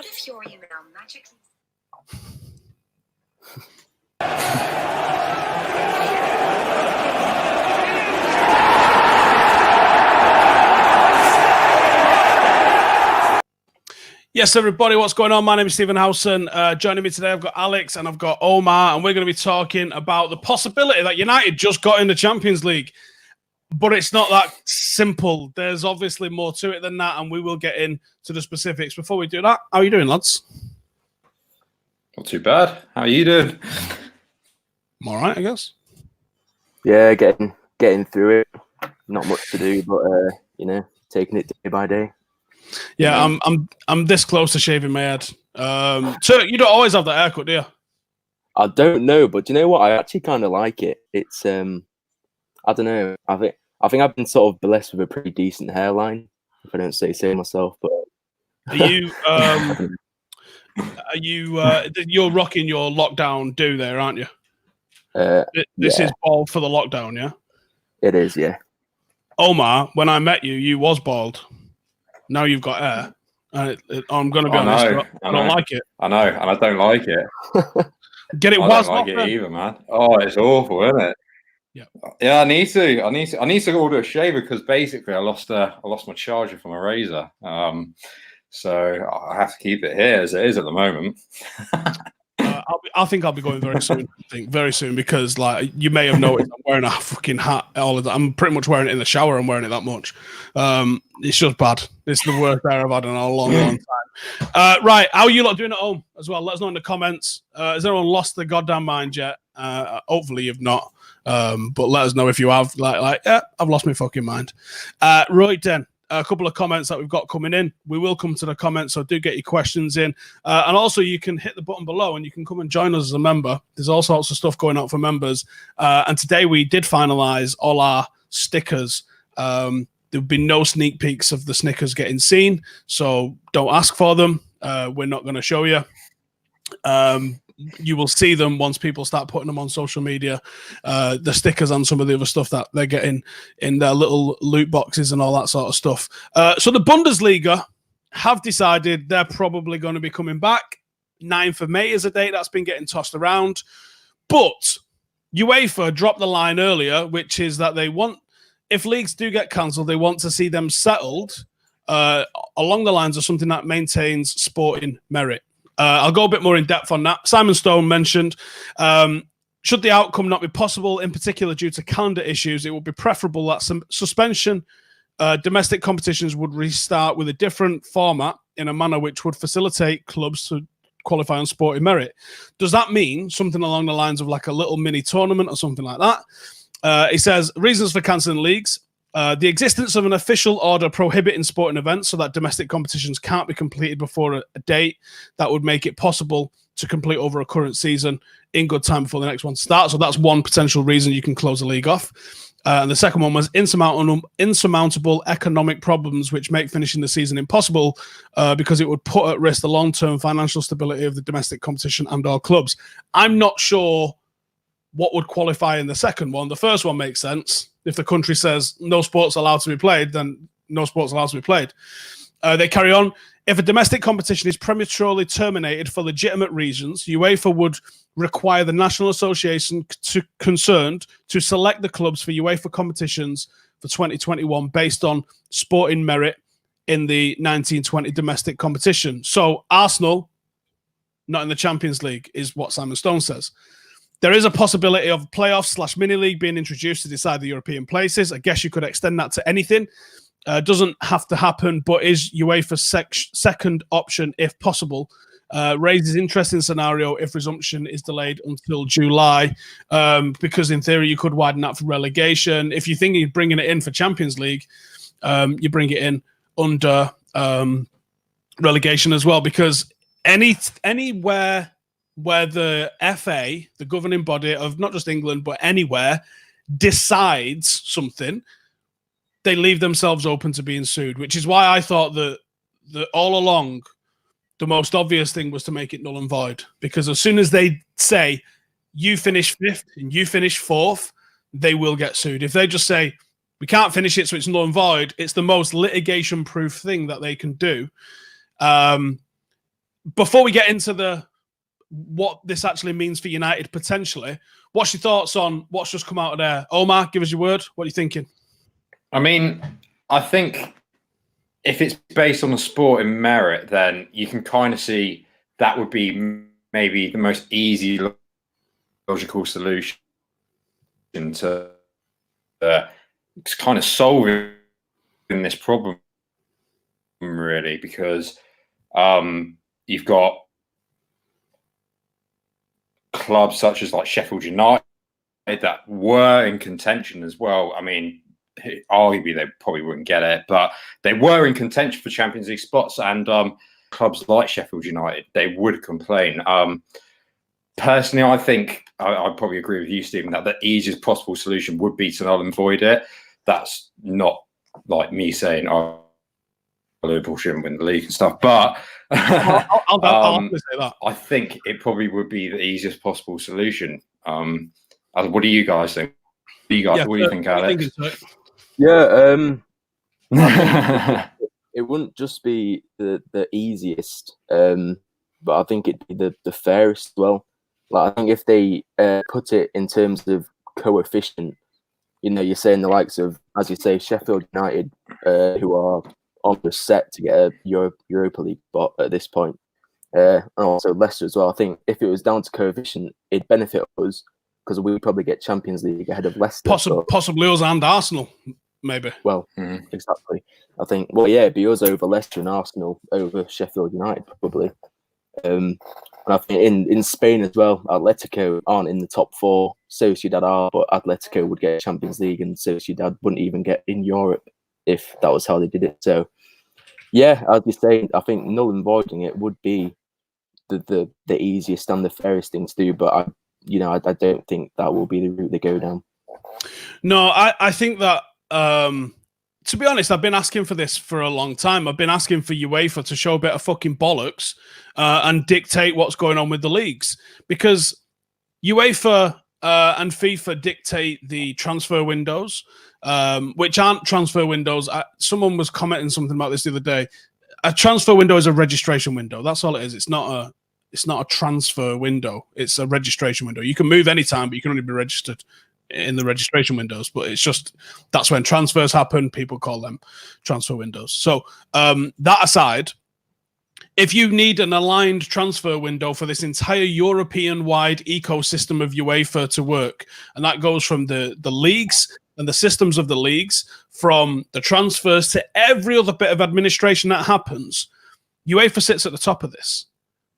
What if your email magically... Yes, everybody, what's going on? My name is Stephen Howson. Joining me today, I've got Alex and I've got Omar, and we're going to be talking about the possibility that United just got in the Champions League. But it's not that simple. There's obviously more to it than that, and we will get into the specifics. Before we do that, how are you doing, lads? Not too bad. How are you doing? I'm all right, I guess. Yeah, getting through it. Not much to do, but taking it day by day. Yeah, I'm this close to shaving my head. Turk, you don't always have that haircut, do you? I don't know, but do you know what? I actually kind of like it. It's I don't know. I think I've been sort of blessed with a pretty decent hairline, if I don't say so myself. But are you you're rocking your lockdown do there, aren't you? This is bald for the lockdown, yeah. It is, yeah. Omar, when I met you, you was bald. Now you've got hair. I'm going to be honest. I don't like it. I know, and I don't like it. Get it? I don't like it either, man. Oh, it's awful, isn't it? Yeah. I need to order a shaver because basically I lost my charger for my razor. So I have to keep it here as it is at the moment. I think I'll be going very soon. Very soon, because like you may have noticed, I'm wearing a fucking hat all of that. I'm pretty much wearing it in the shower. I'm wearing it that much. It's just bad. It's the worst hair I've had in a long time. Right, how are you lot doing at home as well? Let us know in the comments. Has anyone lost their goddamn mind yet? Hopefully you've not. But let us know if you have. Yeah, I've lost my fucking mind. Right then. A couple of comments that we've got coming in. We will come to the comments, so do get your questions in. And also, you can hit the button below and you can come and join us as a member. There's all sorts of stuff going on for members. And today we did finalize all our stickers. There'll be no sneak peeks of the Snickers getting seen, so don't ask for them. We're not going to show you. You will see them once people start putting them on social media, the stickers and some of the other stuff that they're getting in their little loot boxes and all that sort of stuff. So the Bundesliga have decided they're probably going to be coming back. 9th of May is a date that's been getting tossed around. But UEFA dropped the line earlier, which is that they want, if leagues do get cancelled, they want to see them settled along the lines of something that maintains sporting merit. I'll go a bit more in depth on that. Simon Stone mentioned, should the outcome not be possible, in particular due to calendar issues, it would be preferable that some suspension domestic competitions would restart with a different format in a manner which would facilitate clubs to qualify on sporting merit. Does that mean something along the lines of like a little mini tournament or something like that? He says, reasons for cancelling leagues. The existence of an official order prohibiting sporting events so that domestic competitions can't be completed before a date that would make it possible to complete over a current season in good time before the next one starts. So that's one potential reason you can close a league off. And the second one was insurmountable economic problems which make finishing the season impossible because it would put at risk the long-term financial stability of the domestic competition and our clubs. I'm not sure what would qualify in the second one. The first one makes sense. If the country says no sports allowed to be played, then no sports allowed to be played. They carry on. If a domestic competition is prematurely terminated for legitimate reasons, UEFA would require the National Association concerned to select the clubs for UEFA competitions for 2021 based on sporting merit in the 1920 domestic competition. So Arsenal, not in the Champions League, is what Simon Stone says. There is a possibility of playoffs / mini league being introduced to decide the European places. I guess you could extend that to anything. Doesn't have to happen, but is UEFA's second option if possible. Raises interesting scenario if resumption is delayed until July, because in theory you could widen that for relegation. If you think you're bringing it in for Champions League, you bring it in under relegation as well, because anywhere where the FA, the governing body of not just England, but anywhere, decides something, they leave themselves open to being sued, which is why I thought that all along, the most obvious thing was to make it null and void. Because as soon as they say, you finish 5th and you finish 4th, they will get sued. If they just say, we can't finish it, so it's null and void, it's the most litigation-proof thing that they can do. before we get into what this actually means for United potentially, what's your thoughts on what's just come out of there? Omar, give us your word. What are you thinking? I mean, I think if it's based on the sport and merit, then you can kind of see that would be maybe the most easy, logical solution to kind of solving this problem, really, because you've got clubs such as like Sheffield United that were in contention as well. I mean, arguably they probably wouldn't get it, but they were in contention for Champions League spots, and clubs like Sheffield United, they would complain. Personally, I think I'd probably agree with you, Stephen, that the easiest possible solution would be to null and void it. That's not like me saying, oh, Liverpool shouldn't win the league and stuff, but I'll say that. I think it probably would be the easiest possible solution. What do you guys think? What do you think, Alex? It wouldn't just be the easiest, but I think it'd be the fairest as well. Like, I think if they put it in terms of coefficient, you're saying the likes of, as you say, Sheffield United, who are almost set to get a Europa League spot at this point, and also Leicester as well. I think if it was down to coefficient, it'd benefit us because we'd probably get Champions League ahead of Leicester. Possibly us and Arsenal, maybe. Well, exactly. I think, it'd be us over Leicester and Arsenal over Sheffield United, probably. And I think in Spain as well, Atletico aren't in the top 4. Sociedad are, but Atletico would get Champions League and Sociedad wouldn't even get in Europe if that was how they did it. So, I'd be saying, I think null and voiding it would be the easiest and the fairest thing to do, but I don't think that will be the route they go down. No, I think that, to be honest, I've been asking for this for a long time. I've been asking for UEFA to show a bit of fucking bollocks and dictate what's going on with the leagues, because UEFA and FIFA dictate the transfer windows, which aren't transfer windows. Someone was commenting something about this the other day. A transfer window is a registration window. That's all it is. It's not a transfer window. It's a registration window. You can move anytime, but you can only be registered in the registration windows. But it's just, that's when transfers happen. People call them transfer windows. So that aside, if you need an aligned transfer window for this entire European-wide ecosystem of UEFA to work, and that goes from the leagues and the systems of the leagues, from the transfers to every other bit of administration that happens, UEFA sits at the top of this.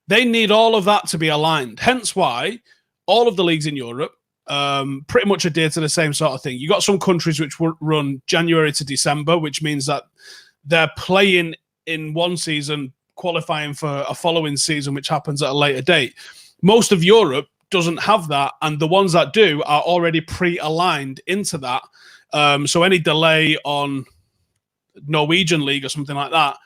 They need all of that to be aligned. Hence why all of the leagues in Europe pretty much adhere to the same sort of thing. You got some countries which run January to December, which means that they're playing in one season, qualifying for a following season, which happens at a later date. Most of Europe doesn't have that, and the ones that do are already pre-aligned into that. So any delay on Norwegian league or something like that,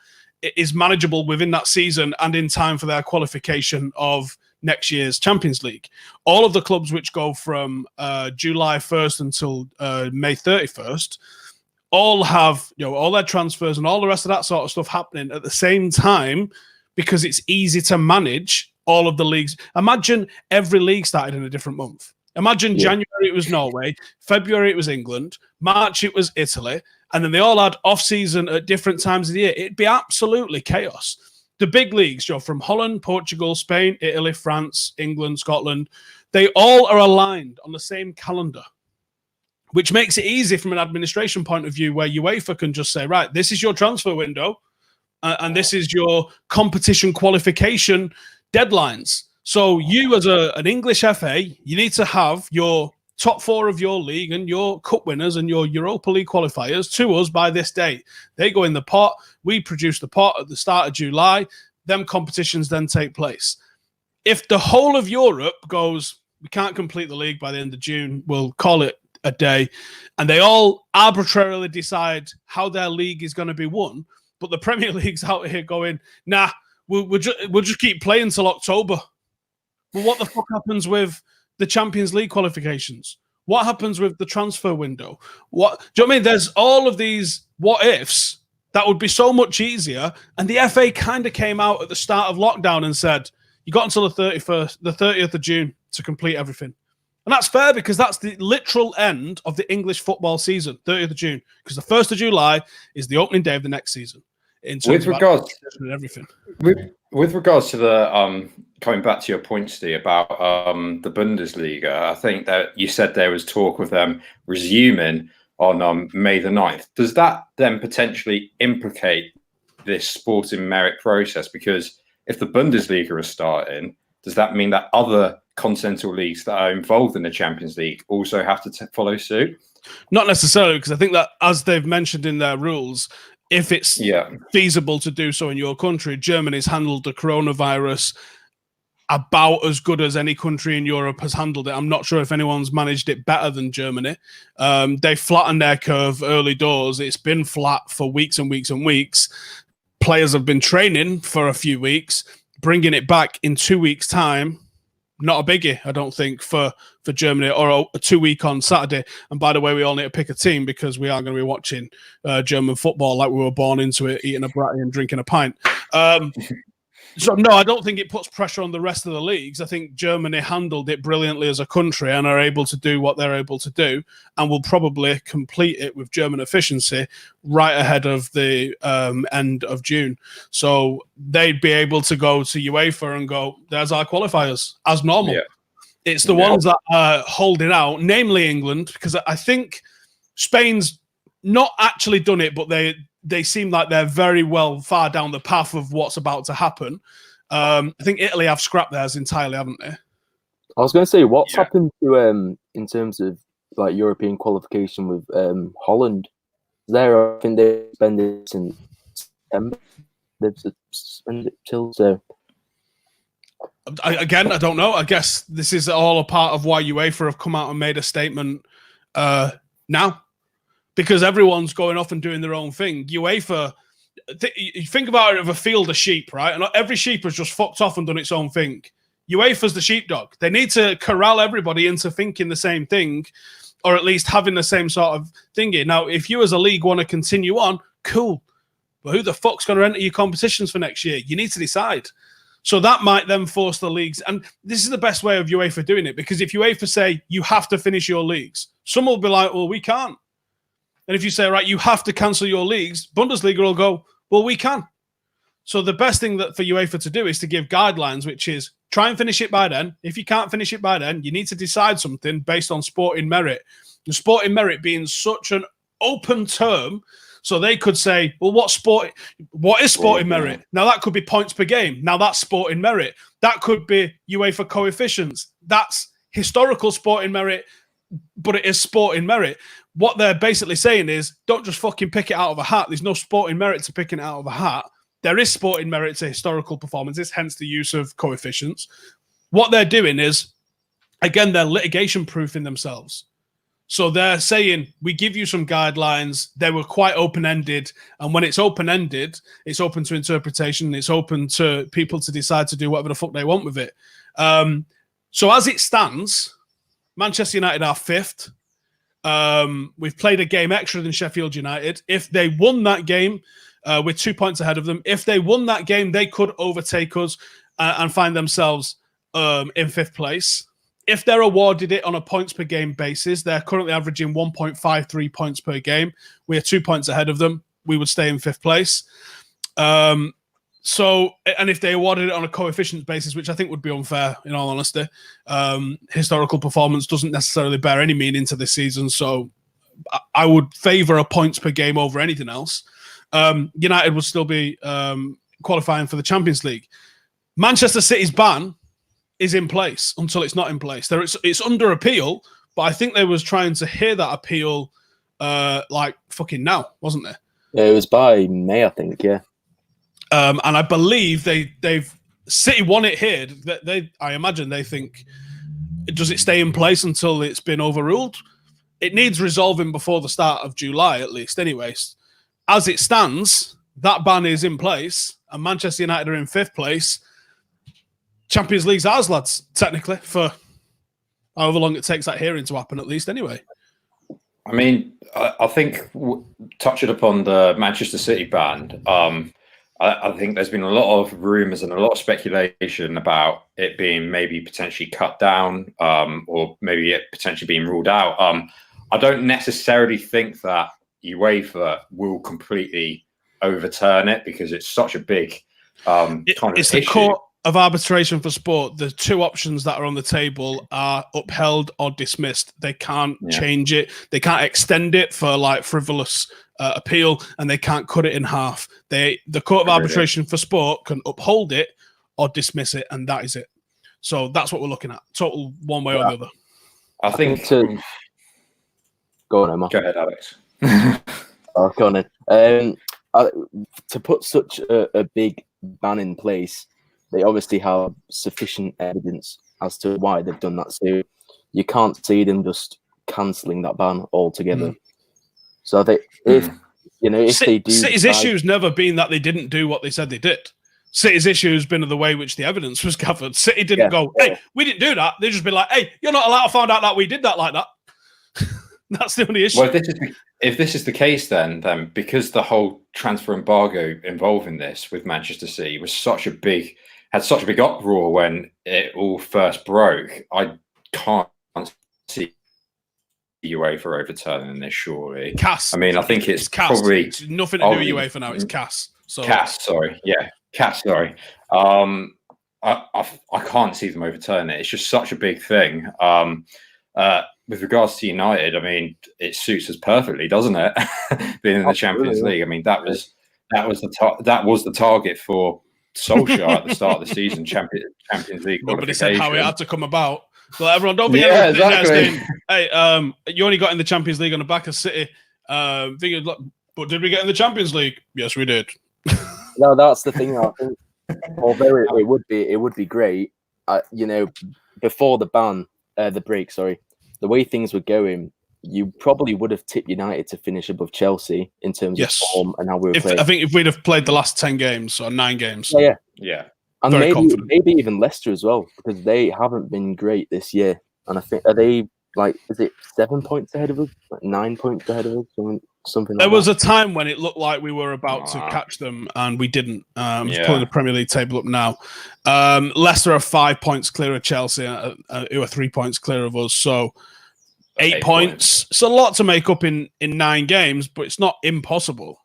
it is manageable within that season and in time for their qualification of next year's Champions League. All of the clubs which go from July 1st until May 31st all have all their transfers and all the rest of that sort of stuff happening at the same time, because it's easy to manage all of the leagues. Imagine every league started in a different month. Imagine January it was Norway, February it was England, March it was Italy, and then they all had off-season at different times of the year. It'd be absolutely chaos. The big leagues, from Holland, Portugal, Spain, Italy, France, England, Scotland, they all are aligned on the same calendar, which makes it easy from an administration point of view, where UEFA can just say, right, this is your transfer window, and this is your competition qualification deadlines. So you, as an English FA, you need to have your top 4 of your league and your cup winners and your Europa League qualifiers to us by this date. They go in the pot. We produce the pot at the start of July. Them competitions then take place. If the whole of Europe goes, we can't complete the league by the end of June, we'll call it a day, and they all arbitrarily decide how their league is going to be won, but the Premier League's out here going, nah, we'll just keep playing till October. Well, what the fuck happens with the Champions League qualifications? What happens with the transfer window? Do you know what I mean? There's all of these what ifs That would be so much easier. And the FA kind of came out at the start of lockdown and said, you got until the 30th of June to complete everything. And that's fair because that's the literal end of the English football season, 30th of June, because the 1st of July is the opening day of the next season. In terms with regards and everything. With regards to the coming back to your point, Steve, about the Bundesliga, I think that you said there was talk of them resuming on May the 9th. Does that then potentially implicate this sporting merit process? Because if the Bundesliga is starting, does that mean that other continental leagues that are involved in the Champions League also have to follow suit? Not necessarily, because I think that, as they've mentioned in their rules, if it's feasible to do so in your country, Germany's handled the coronavirus about as good as any country in Europe has handled it. I'm not sure if anyone's managed it better than Germany. They flattened their curve early doors. It's been flat for weeks and weeks and weeks. Players have been training for a few weeks. Bringing it back in 2 weeks' time, not a biggie, I don't think, for Germany, or a 2 week on Saturday. And by the way, we all need to pick a team because we are going to be watching German football like we were born into it, eating a bratty and drinking a pint. So, no, I don't think it puts pressure on the rest of the leagues. I think Germany handled it brilliantly as a country and are able to do what they're able to do, and will probably complete it with German efficiency right ahead of the end of June. So they'd be able to go to UEFA and go, there's our qualifiers, as normal. Yeah. It's the ones that are holding out, namely England, because I think Spain's not actually done it, but they seem like they're very well far down the path of what's about to happen. I think Italy have scrapped theirs entirely, haven't they? I was going to say, what's happened to in terms of like European qualification with Holland? I think they suspended it in September. They've suspended it till so. I don't know. I guess this is all a part of why UEFA have come out and made a statement now. Because everyone's going off and doing their own thing. UEFA, you think about it of a field of sheep, right? And every sheep has just fucked off and done its own thing. UEFA's the sheepdog. They need to corral everybody into thinking the same thing, or at least having the same sort of thingy. Now, if you as a league want to continue on, cool. But who the fuck's going to enter your competitions for next year? You need to decide. So that might then force the leagues. And this is the best way of UEFA doing it, because if UEFA say you have to finish your leagues, some will be like, well, we can't. And if you say, right, you have to cancel your leagues, Bundesliga will go, well, we can. So the best thing that for UEFA to do is to give guidelines, which is try and finish it by then. If you can't finish it by then, you need to decide something based on sporting merit. And sporting merit being such an open term, so they could say, well, what is sporting merit? Now, that could be points per game. Now, that's sporting merit. That could be UEFA coefficients. That's historical sporting merit, but it is sporting merit. What they're basically saying is, don't just fucking pick it out of a hat. There's no sporting merit to picking it out of a hat. There is sporting merit to historical performances, hence the use of coefficients. What they're doing is, again, they're litigation-proofing themselves. So they're saying, we give you some guidelines. They were quite open-ended. And when it's open-ended, it's open to interpretation. It's open to people to decide to do whatever the fuck they want with it. So as it stands, Manchester United are 5th. We've played a game extra than Sheffield United. If they won that game, we're 2 points ahead of them. If they won that game, they could overtake us and find themselves in 5th place. If they're awarded it on a points per game basis, they're currently averaging 1.53 points per game. We're 2 points ahead of them. We would stay in 5th place. So, and if they awarded it on a coefficient basis, which I think would be unfair, in all honesty, historical performance doesn't necessarily bear any meaning to this season. So I would favour a points per game over anything else. United would still be qualifying for the Champions League. Manchester City's ban is in place until it's not in place. It's under appeal, but I think they was trying to hear that appeal like fucking now, wasn't there? Yeah, it was by May, I think, yeah. And I believe they've City won it here. I imagine they think, does it stay in place until it's been overruled? It needs resolving before the start of July, at least. Anyways, as it stands, that ban is in place, and Manchester United are in 5th place. Champions League's ours, lads, technically, for however long it takes that hearing to happen, at least, anyway. I mean, I think touching upon the Manchester City ban, I think there's been a lot of rumours and a lot of speculation about it being maybe potentially cut down, or maybe it potentially being ruled out. I don't necessarily think that UEFA will completely overturn it because it's such a big kind of it's the issue. Court of Arbitration for Sport. The two options that are on the table are upheld or dismissed. They can't change it. They can't extend it for like frivolous appeal, and they can't cut it in half. The Court of Arbitration for Sport can uphold it or dismiss it, and that is it. So that's what we're looking at. Total one way or the other. I think. Go on, Emma. Go ahead, Alex. Oh, go on then. To put such a big ban in place, they obviously have sufficient evidence as to why they've done that. So you can't see them just cancelling that ban altogether. So I think if they do, City's issue's never been that they didn't do what they said they did. City's issue has been the way which the evidence was gathered. City didn't go, hey, we didn't do that. They just be like, hey, you're not allowed to find out that we did that like that. That's the only issue. Well, if this is the case, then because the whole transfer embargo involving this with Manchester City was had such a big uproar when it all first broke, I can't see UEFA overturning this. Surely, CAS. I mean, I think it's CAS. probably it's nothing to do with UEFA now. It's CAS. So CAS. Sorry, yeah, CAS. Sorry. I can't see them overturning it. It's just such a big thing. With regards to United, I mean, it suits us perfectly, doesn't it? Being in the Champions League. I mean, that was the target for Solskjaer at the start of the season. Champions League. Nobody said how it had to come about. Well, everyone, don't forget. Exactly. Hey, you only got in the Champions League on the back of City. But did we get in the Champions League? Yes, we did. No, that's the thing. I think, although it would be great, before the break, the way things were going, you probably would have tipped United to finish above Chelsea in terms of form and how we were playing. I think if we'd have played the last 10 games or 9 games. Yeah. And maybe even Leicester as well, because they haven't been great this year. And I think, are they is it 7 points ahead of us? 9 points ahead of us? Something like that. There was a time when it looked like we were about to catch them and we didn't. I'm just pulling the Premier League table up now. Leicester are 5 points clear of Chelsea, who are 3 points clear of us. So 8 points. It's a lot to make up in 9 games, but it's not impossible.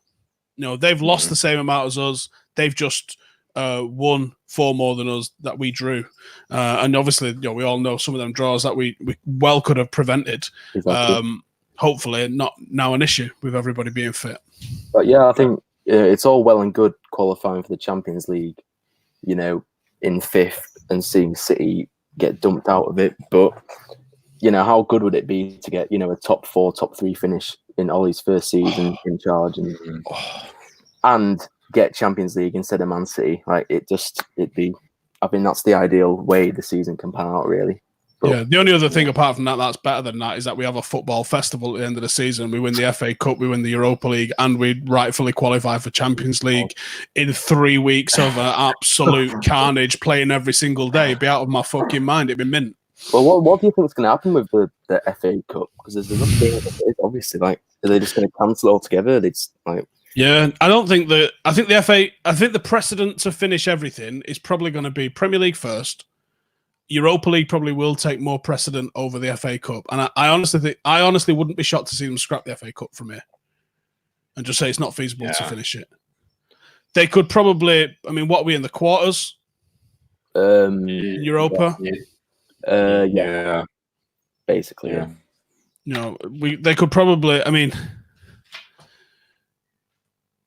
They've lost the same amount as us. They've just won 4 more than us that we drew. And obviously, we all know some of them draws that we well could have prevented. Exactly. Hopefully not now an issue with everybody being fit. But yeah, I think it's all well and good qualifying for the Champions League, in 5th and seeing City get dumped out of it. But, how good would it be to get, a top 4, top 3 finish in Ollie's first season in charge and get Champions League instead of Man City? I think that's the ideal way the season can pan out, really. Yeah, the only other thing apart from that's better than that is that we have a football festival at the end of the season. We win the FA Cup, we win the Europa League, and we rightfully qualify for Champions League in 3 weeks of absolute carnage, playing every single day. It'd be out of my fucking mind. It'd be mint. Well, what do you think is going to happen with the FA Cup? Because there's nothing, obviously, are they just going to cancel it altogether? Yeah, I think the precedent to finish everything is probably going to be Premier League first. Europa League probably will take more precedent over the FA Cup, and I honestly wouldn't be shocked to see them scrap the FA Cup from here and just say it's not feasible to finish it. They could probably. I mean, what are we in the quarters? In Europa. Yeah. Basically. Yeah. They could probably. I mean,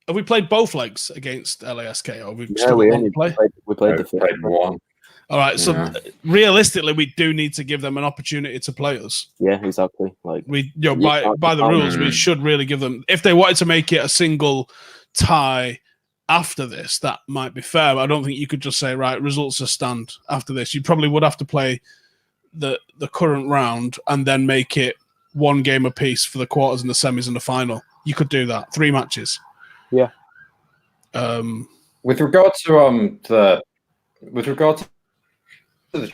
have we played both legs against LASK? Or we only played played one. All right, so realistically, we do need to give them an opportunity to play us. Yeah, exactly. By the rules, we should really give them. If they wanted to make it a single tie after this, that might be fair. But I don't think you could just say, right, results are stand after this. You probably would have to play the current round and then make it 1 game apiece for the quarters and the semis and the final. You could do that. 3 matches. Yeah. With regard to the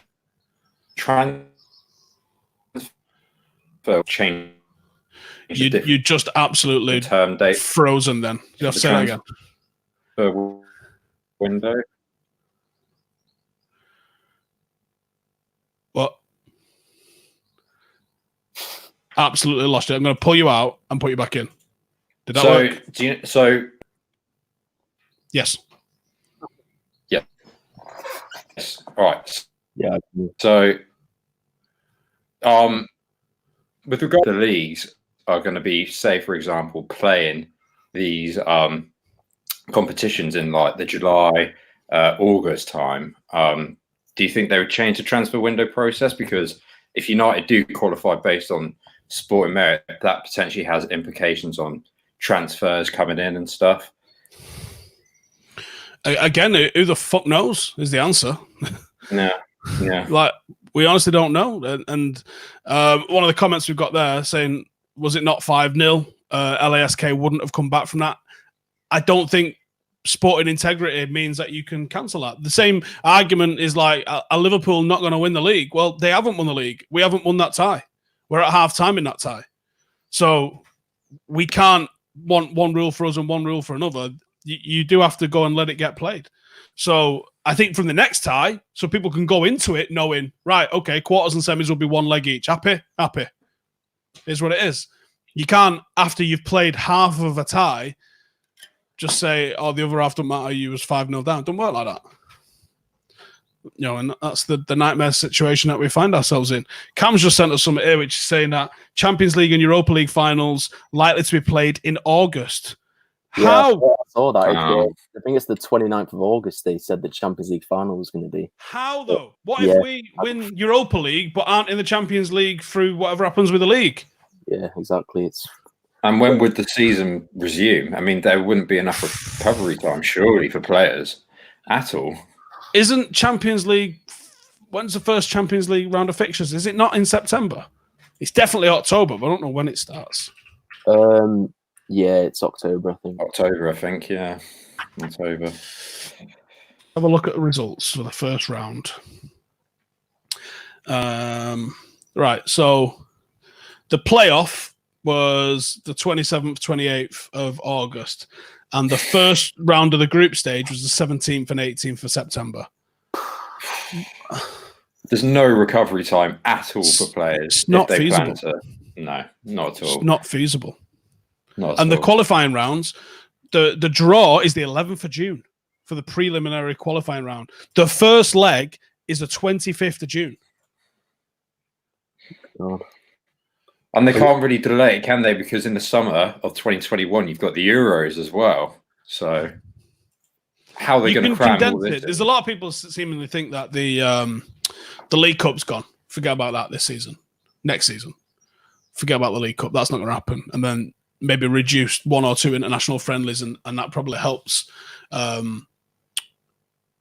transfer change You just absolutely term date frozen. Then you have to say that again. Window. What? Absolutely lost it. I'm going to pull you out and put you back in. Did that work? Yes. Yeah. Yes. All right. Yeah. So, with regard to the leagues are going to be, say, for example, playing these competitions in like the July, August time. Do you think they would change the transfer window process? Because if United do qualify based on sporting merit, that potentially has implications on transfers coming in and stuff. Again, who the fuck knows is the answer. Yeah. Like, we honestly don't know. And one of the comments we've got there saying, was it not 5-0? LASK wouldn't have come back from that. I don't think sporting integrity means that you can cancel that. The same argument is like, are Liverpool not going to win the league? Well, they haven't won the league. We haven't won that tie. We're at half time in that tie. So we can't want one rule for us and one rule for another. You do have to go and let it get played. So I think from the next tie, so people can go into it knowing, right, okay, quarters and semis will be one leg each. Happy? Is what it is. You can't, after you've played half of a tie, just say, oh, the other half don't matter, you was 5-0 down. Don't work like that. You know, and that's the nightmare situation that we find ourselves in. Cam's just sent us something here, which is saying that Champions League and Europa League finals likely to be played in August. How? Yeah, I saw that. I think it's the 29th of August. They said the Champions League final was going to be. How, though? What if we win Europa League but aren't in the Champions League through whatever happens with the league? Yeah, exactly. And when would the season resume? I mean, there wouldn't be enough recovery time, surely, for players at all. Isn't Champions League... When's the first Champions League round of fixtures? Is it not in September? It's definitely October, but I don't know when it starts. Yeah, it's October, I think. Yeah. October. Have a look at the results for the first round. Right, so the playoff was the 27th, 28th of August, and the first round of the group stage was the 17th and 18th of September. There's no recovery time at all for players. It's not feasible. No, not at all. It's not feasible. Not and the qualifying rounds, the draw is the 11th of June for the preliminary qualifying round. The first leg is the 25th of June. God. And they can't really delay it, can they? Because in the summer of 2021, you've got the Euros as well. So how are they going to cram all this? There's a lot of people seemingly think that the League Cup's gone. Forget about that this season. Next season. Forget about the League Cup. That's not going to happen. And then maybe reduce 1 or 2 international friendlies, and that probably helps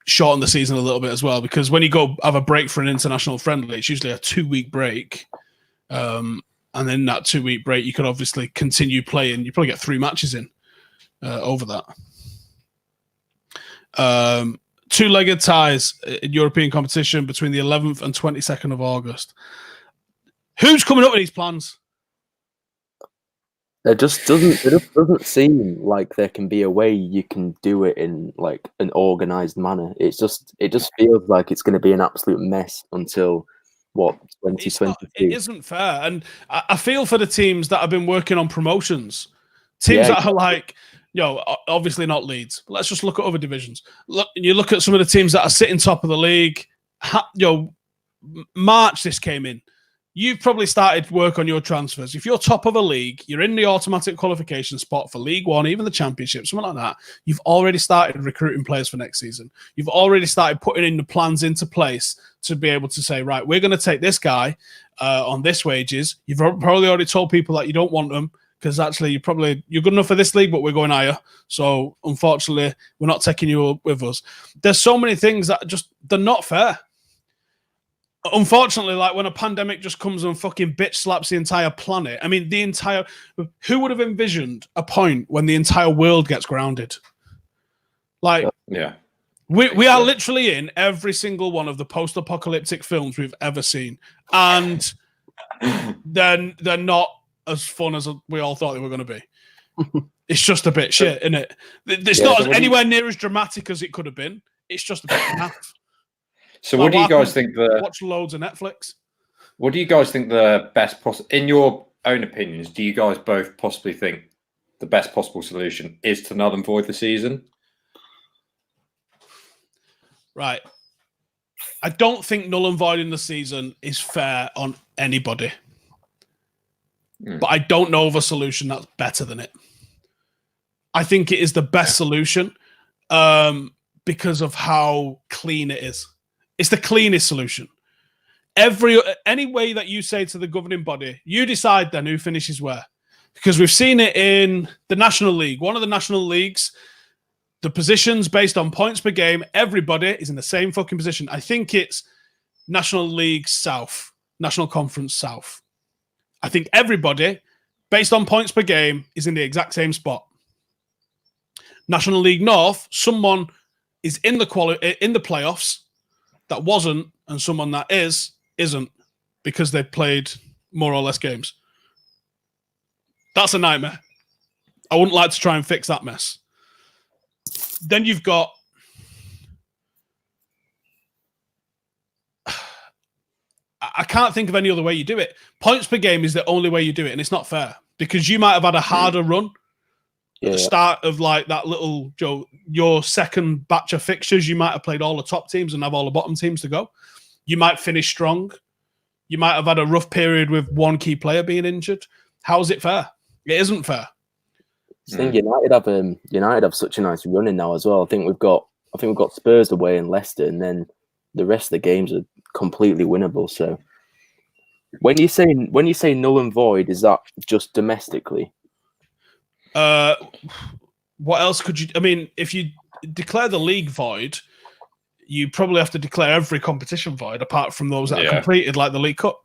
shorten the season a little bit as well. Because when you go have a break for an international friendly, it's usually a 2-week break. And then that 2-week break, you could obviously continue playing. You probably get 3 matches in over that. 2-legged ties in European competition between the 11th and 22nd of August. Who's coming up with these plans? It just doesn't seem like there can be a way you can do it in like an organized manner. It just feels like it's going to be an absolute mess until 2022. It isn't fair, and I feel for the teams that have been working on promotions. Teams that are like, obviously not Leeds. But let's just look at other divisions. You look at some of the teams that are sitting top of the league. March this came in. You've probably started work on your transfers. If you're top of a league, you're in the automatic qualification spot for League One, even the Championship, something like that. You've already started recruiting players for next season. You've already started putting in the plans into place to be able to say, right, we're going to take this guy on this wages. You've probably already told people that you don't want them because actually you're good enough for this league, but we're going higher. So unfortunately, we're not taking you with us. There's so many things that they're not fair. Unfortunately, like when a pandemic just comes and fucking bitch slaps the entire planet. I mean, who would have envisioned a point when the entire world gets grounded? Like, yeah, we are literally in every single one of the post-apocalyptic films we've ever seen, and then they're not as fun as we all thought they were going to be. It's just a bit shit, isn't it? It's not anywhere near as dramatic as it could have been. It's just a bit naff. So what do you guys think watch loads of Netflix? What do you guys think the best in your own opinions, do you guys both possibly think the best possible solution is to null and void the season? Right. I don't think null and void in the season is fair on anybody. But I don't know of a solution that's better than it. I think it is the best solution because of how clean it is. It's the cleanest solution. Any way that you say to the governing body, you decide then who finishes where. Because we've seen it in the National League. One of the National Leagues, the positions based on points per game, everybody is in the same fucking position. I think it's National League South, National Conference South. I think everybody, based on points per game, is in the exact same spot. National League North, someone is in the playoffs that wasn't, and someone that isn't, because they played more or less games. That's a nightmare. I wouldn't like to try and fix that mess. Then you've got I can't think of any other way you do it. Points per game is the only way you do it, and it's not fair because you might have had a harder run at the start of like that little your second batch of fixtures. You might have played all the top teams and have all the bottom teams to go. You might finish strong. You might have had a rough period with one key player being injured. How is it fair? It isn't fair. I think United have such a nice run in now as well. I think we've got Spurs away and Leicester, and then the rest of the games are completely winnable. So when you say null and void, is that just domestically? What else could you? I mean, if you declare the league void, you probably have to declare every competition void apart from those that are completed, like the League Cup.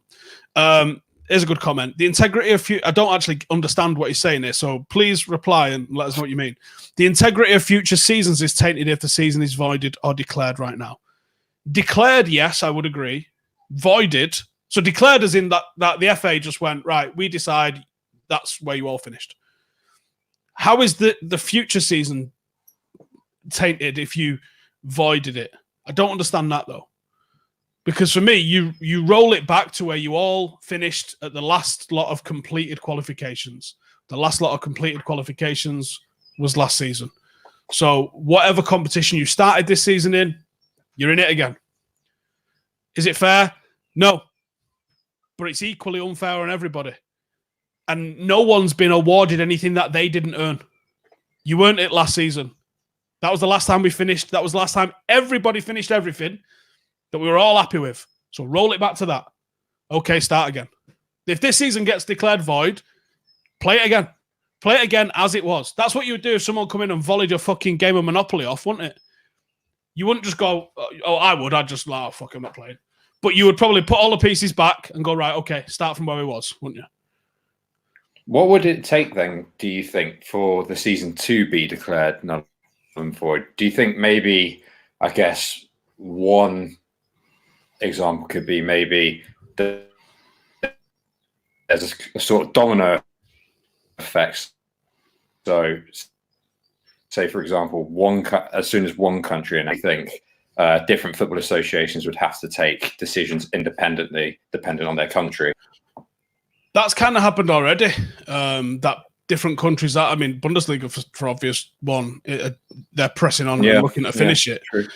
Here's a good comment. The integrity of I don't actually understand what he's saying here, so please reply and let us know what you mean. The integrity of future seasons is tainted if the season is voided or declared right now. Declared, yes, I would agree. Voided, so declared as in that the FA just went, right, we decide that's where you all finished. How is the future season tainted if you voided it? I don't understand that, though. Because for me, you roll it back to where you all finished at the last lot of completed qualifications. The last lot of completed qualifications was last season. So whatever competition you started this season in, you're in it again. Is it fair? No. But it's equally unfair on everybody. And no one's been awarded anything that they didn't earn. You earned it last season. That was the last time we finished. That was the last time everybody finished everything that we were all happy with. So roll it back to that. Okay, start again. If this season gets declared void, play it again. Play it again as it was. That's what you would do if someone come in and volleyed your fucking game of Monopoly off, wouldn't it? You wouldn't just go, oh, I would. I'd just like, oh, fuck, I'm not playing. But you would probably put all the pieces back and go, right, okay, start from where we was, wouldn't you? What would it take then, do you think, for the season to be declared null and void? Do you think maybe, I guess, one example could be maybe there's a sort of domino effect. So, say for example, as soon as one country, and I think different football associations would have to take decisions independently, depending on their country. That's kind of happened already. That different countries, Bundesliga for obvious one, they're pressing on and looking to finish it. True.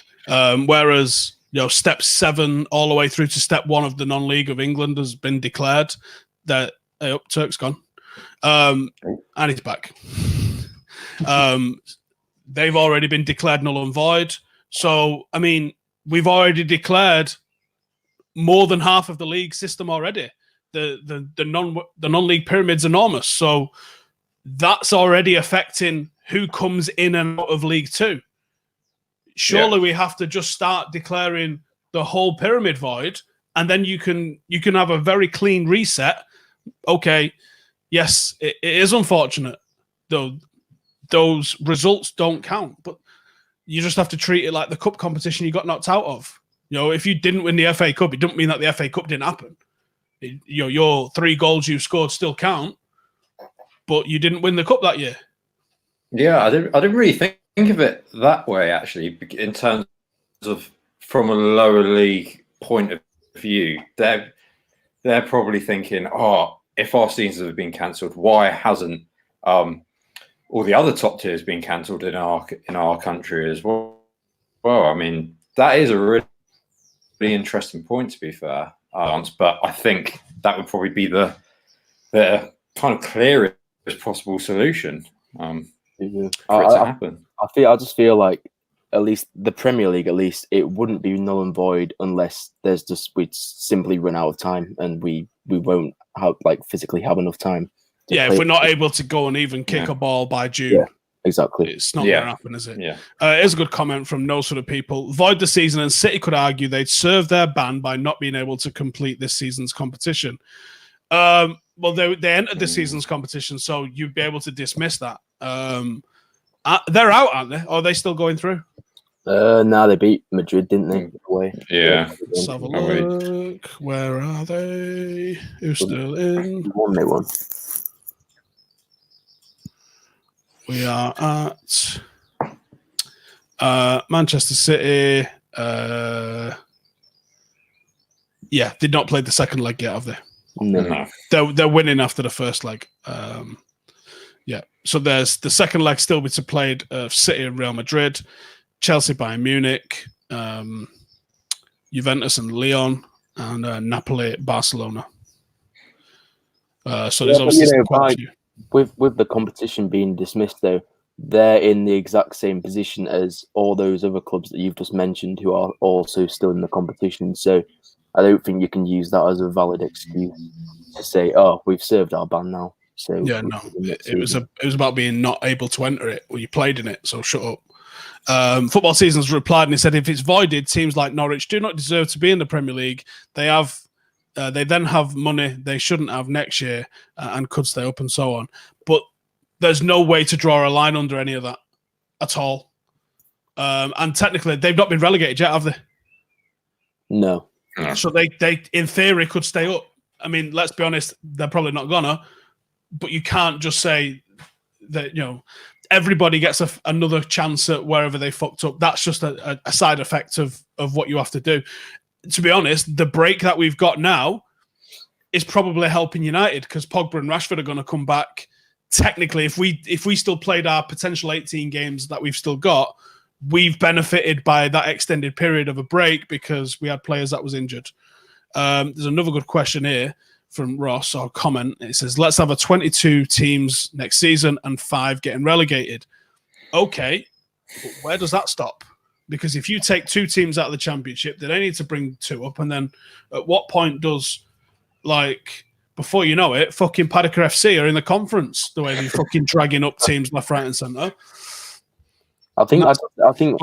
Whereas, step 7 all the way through to step 1 of the non-league of England has been declared. That Turk's gone, and he's back. They've already been declared null and void. So, we've already declared more than half of the league system already. The non-league pyramid's enormous. So that's already affecting who comes in and out of League 2. Surely we have to just start declaring the whole pyramid void, and then you can have a very clean reset. Okay, yes, it is unfortunate, though those results don't count, but you just have to treat it like the cup competition you got knocked out of. If you didn't win the FA Cup, it doesn't mean that the FA Cup didn't happen. Your 3 goals you scored still count. but you didn't win the cup that year. Yeah, I didn't really think of it that way, actually, in terms of from a lower league point of view. They're probably thinking, if our seasons have been cancelled, why hasn't all the other top tiers been cancelled in our country as well? Well, I mean, that is a really interesting point, to be fair. But I think that would probably be the kind of clearest possible solution for it to happen. I just feel like at least the Premier League, it wouldn't be null and void unless we'd simply run out of time and we won't have physically have enough time. If we're not able to go and even kick a ball by June. Yeah, exactly. It's not going to happen, is it? Yeah. Here's a good comment from no sort of people. Void the season, and City could argue they'd serve their ban by not being able to complete this season's competition. Well, they entered this season's competition, so you'd be able to dismiss that. They're out, aren't they? Or are they still going through? No, they beat Madrid, didn't they? Away. Yeah. Let's have a look. Where are they? Who's still in? They won. We are at Manchester City. Did not play the second leg yet, have they? No. They're winning after the first leg. So there's the second leg still to be played of City and Real Madrid, Chelsea, Bayern Munich, Juventus and Lyon, and Napoli, Barcelona. So there's obviously quite a few. With the competition being dismissed, though, they're in the exact same position as all those other clubs that you've just mentioned who are also still in the competition. So I don't think you can use that as a valid excuse to say, we've served our ban now. So it was about being not able to enter it. Well, you played in it, so shut up. Football Seasons replied and he said, if it's voided, teams like Norwich do not deserve to be in the Premier League. They then have money they shouldn't have next year and could stay up and so on. But there's no way to draw a line under any of that at all. And technically, they've not been relegated yet, have they? No. So they in theory could stay up. I mean, let's be honest, they're probably not gonna. But you can't just say that, everybody gets another chance at wherever they fucked up. That's just a side effect of what you have to do. To be honest, the break that we've got now is probably helping United because Pogba and Rashford are going to come back. Technically, if we still played our potential 18 games that we've still got, we've benefited by that extended period of a break because we had players that was injured. There's another good question here from Ross, or comment. It says, let's have a 22 teams next season and 5 getting relegated. Okay, but where does that stop? Because if you take 2 teams out of the championship, then they need to bring 2 up. And then at what point does, before you know it, fucking Paddock FC are in the conference, the way they're fucking dragging up teams left, right and centre. I think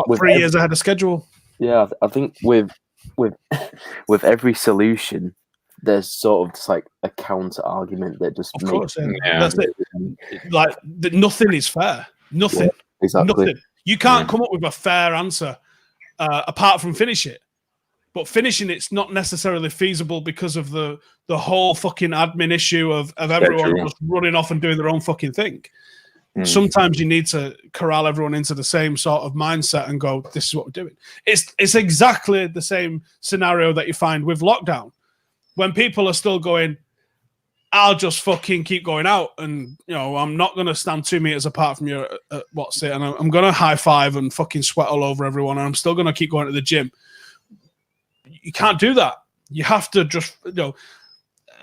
with 3 years ahead of schedule. Yeah, I think with every solution, there's sort of just a counter argument that just that's it. Nothing is fair. Nothing. Yeah, exactly. Nothing. You can't come up with a fair answer apart from finish it. But finishing it's not necessarily feasible because of the whole fucking admin issue of everyone just running off and doing their own fucking thing. Sometimes you need to corral everyone into the same sort of mindset and go, this is what we're doing. It's exactly the same scenario that you find with lockdown. When people are still going, I'll just fucking keep going out and, I'm not going to stand 2 meters apart from you at what's it, and I'm going to high five and fucking sweat all over everyone, and I'm still going to keep going to the gym. You can't do that. You have to just,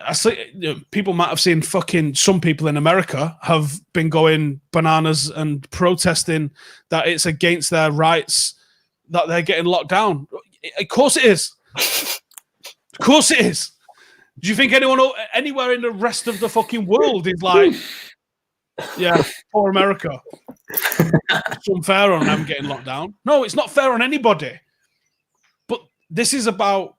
I see people might have seen some people in America have been going bananas and protesting that it's against their rights that they're getting locked down. Of course it is. Of course it is. Do you think anyone anywhere in the rest of the fucking world is like, yeah, for America? It's unfair on them getting locked down. No, it's not fair on anybody. But this is about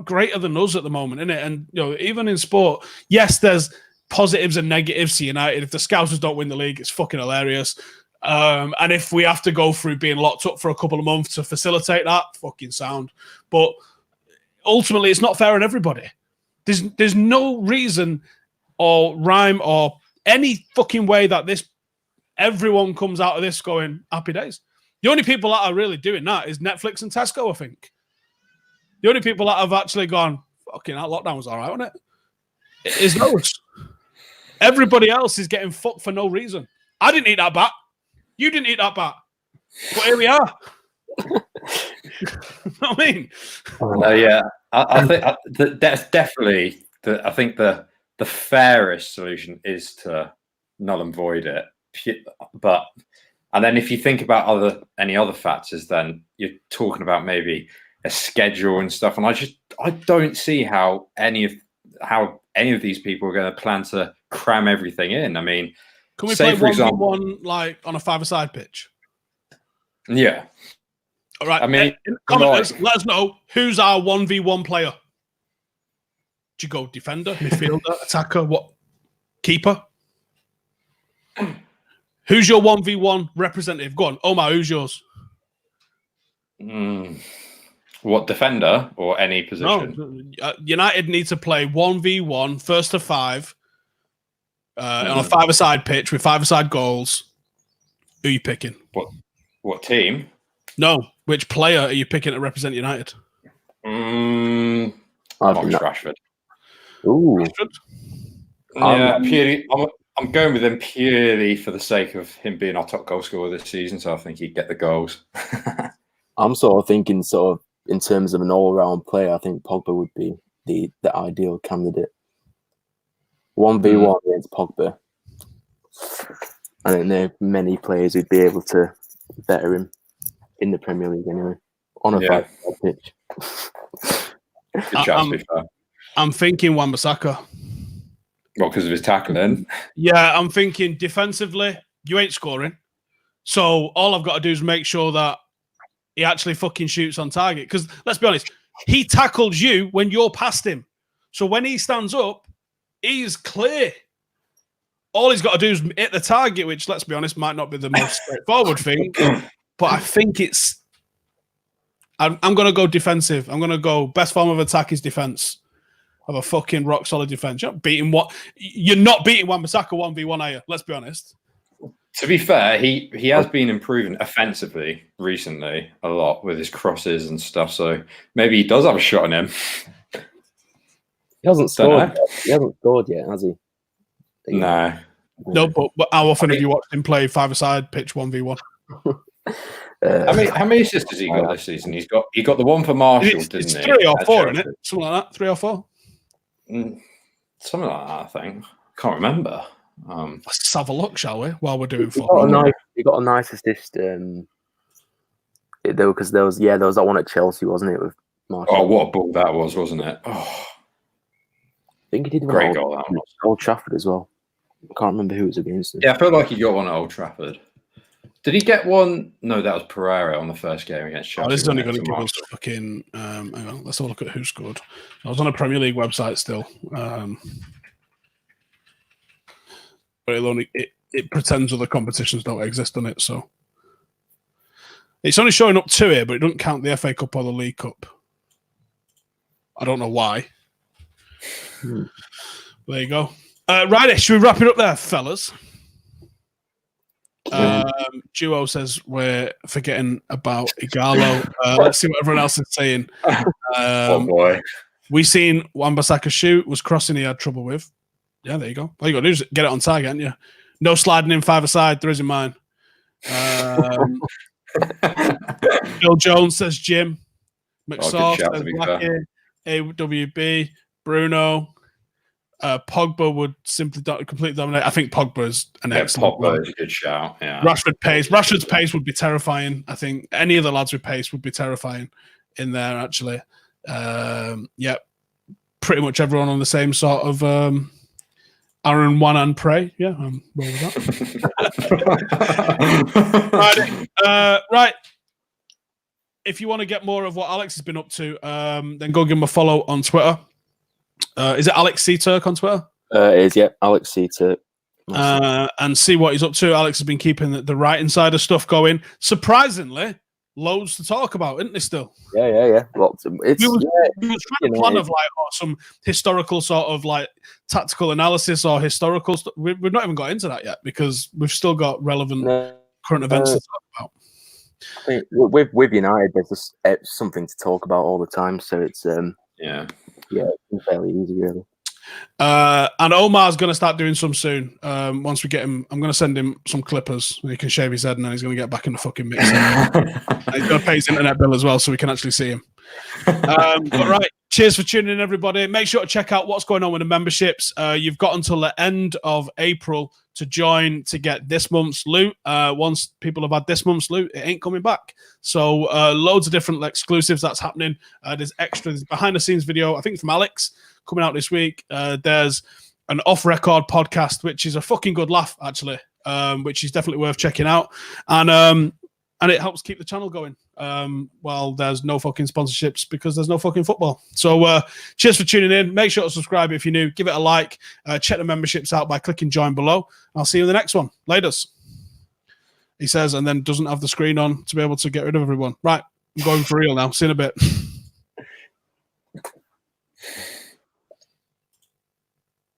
greater than us at the moment, isn't it? And even in sport, yes, there's positives and negatives to United. If the Scousers don't win the league, it's fucking hilarious. And if we have to go through being locked up for a couple of months to facilitate that, fucking sound. But ultimately, it's not fair on everybody. There's no reason or rhyme or any fucking way that everyone comes out of this going happy days. The only people that are really doing that is Netflix and Tesco, I think. The only people that have actually gone, fucking that lockdown was all right, wasn't it? It is those. Everybody else is getting fucked for no reason. I didn't eat that bat. You didn't eat that bat. But here we are. You know what I mean? Yeah, I think that's definitely I think the fairest solution is to null and void it. But and then if you think about any other factors, then you're talking about maybe a schedule and stuff. And I don't see how any of these people are going to plan to cram everything in. I mean, can we play 1v1 like on a 5-a-side pitch? Yeah. All right. I mean, commenters, let us know who's our 1v1 player. Do you go defender, midfielder, attacker, what? Keeper? Who's your 1v1 representative? Go on, Omar, who's yours? What, defender or any position? No, United need to play 1v1, first to 5, on a 5-a-side pitch with 5-a-side goals. Who are you picking? What team? No, which player are you picking to represent United? Stretford. Ooh. Yeah, purely. I'm going with him purely for the sake of him being our top goal scorer this season. So I think he'd get the goals. I'm sort of thinking, in terms of an all-round player, I think Pogba would be the ideal candidate. 1v1 against Pogba. I don't know many players who'd be able to better him in the Premier League anyway. On a 5-a-side pitch. Good chance, to be fair. I'm thinking Wan-Bissaka. Well, because of his tackling. Yeah, I'm thinking defensively, you ain't scoring. So all I've got to do is make sure that he actually fucking shoots on target. Because let's be honest, he tackled you when you're past him. So when he stands up, he's clear. All he's got to do is hit the target, which, let's be honest, might not be the most straightforward thing. But I think I'm going to go defensive. I'm going to go best form of attack is defense. Have a fucking rock solid defense. You're not beating Wan-Bissaka 1v1, are you? Let's be honest. To be fair, he has been improving offensively recently a lot with his crosses and stuff. So maybe he does have a shot on him. He hasn't scored. He hasn't scored yet, has he? No. No, but how often have you watched him play 5-a-side pitch 1v1? How many assists has he got this season? He got the one for Marshall, didn't it's he? 3 or 4, isn't it? Something like that. 3 or 4. Something like that, I think. Can't remember. Let's have a look, shall we? While we're doing 4. He got a nice assist. Because there was that one at Chelsea, wasn't it? With Marshall. Oh, what a ball that was, wasn't it? Oh, I think he did one. Great goal that was. Old Trafford as well. I can't remember who it was against. Yeah, I feel like he got one at Old Trafford. Did he get one? No, that was Pereira on the first game against Chelsea. Oh, this is only going to give us fucking. Hang on, let's have a look at who scored. I was on a Premier League website still, but it pretends other competitions don't exist on it. So it's only showing up 2 here, but it doesn't count the FA Cup or the League Cup. I don't know why. There you go. Right, should we wrap it up there, fellas? Duo says we're forgetting about Igalo. Let's see what everyone else is saying. Oh boy, we seen Wan-Bissaka shoot, was crossing he had trouble with. Yeah, there you go. All you got to do is get it on target, haven't you? No sliding in 5-a-side. There is in mine. Bill Jones says Jim. McSauce says Blackie. AWB. Bruno. Pogba would simply completely dominate. I think Pogba is an excellent. Pogba is a good shout. Yeah. Rashford's pace would be terrifying. I think any of the lads with pace would be terrifying in there. Actually, yeah, pretty much everyone on the same sort of Aaron One and Prey. Yeah, I'm well with that. Right. If you want to get more of what Alex has been up to, then go give him a follow on Twitter. Is it Alex C. Turk on Twitter? It is, yeah. Alex C. Turk. And see what he's up to. Alex has been keeping the right side of stuff going. Surprisingly, loads to talk about, isn't there? Still, yeah. Lots of, it's we was trying to plan of like some historical sort of like tactical analysis or historical stuff. We've not even got into that yet because we've still got relevant current events to talk about. I think with United, there's just something to talk about all the time, so it's it's fairly easy, really. And Omar's going to start doing some soon. Once we get him, I'm going to send him some clippers. He can shave his head, and then he's going to get back in the fucking mix. He's going to pay his internet bill as well, so we can actually see him. But right, cheers for tuning in, everybody. Make sure to check out what's going on with the memberships. You've got until the end of April to join to get this month's loot. Once people have had this month's loot, it ain't coming back. So loads of different exclusives that's happening. There's extras, behind the scenes video, I think from Alex, coming out this week. There's an off-record podcast, which is a fucking good laugh, actually, which is definitely worth checking out. And it helps keep the channel going while there's no fucking sponsorships because there's no fucking football. So cheers for tuning in. Make sure to subscribe if you're new. Give it a like. Check the memberships out by clicking join below. I'll see you in the next one. Laters. He says, and then doesn't have the screen on to be able to get rid of everyone. Right, I'm going for real now. See you in a bit.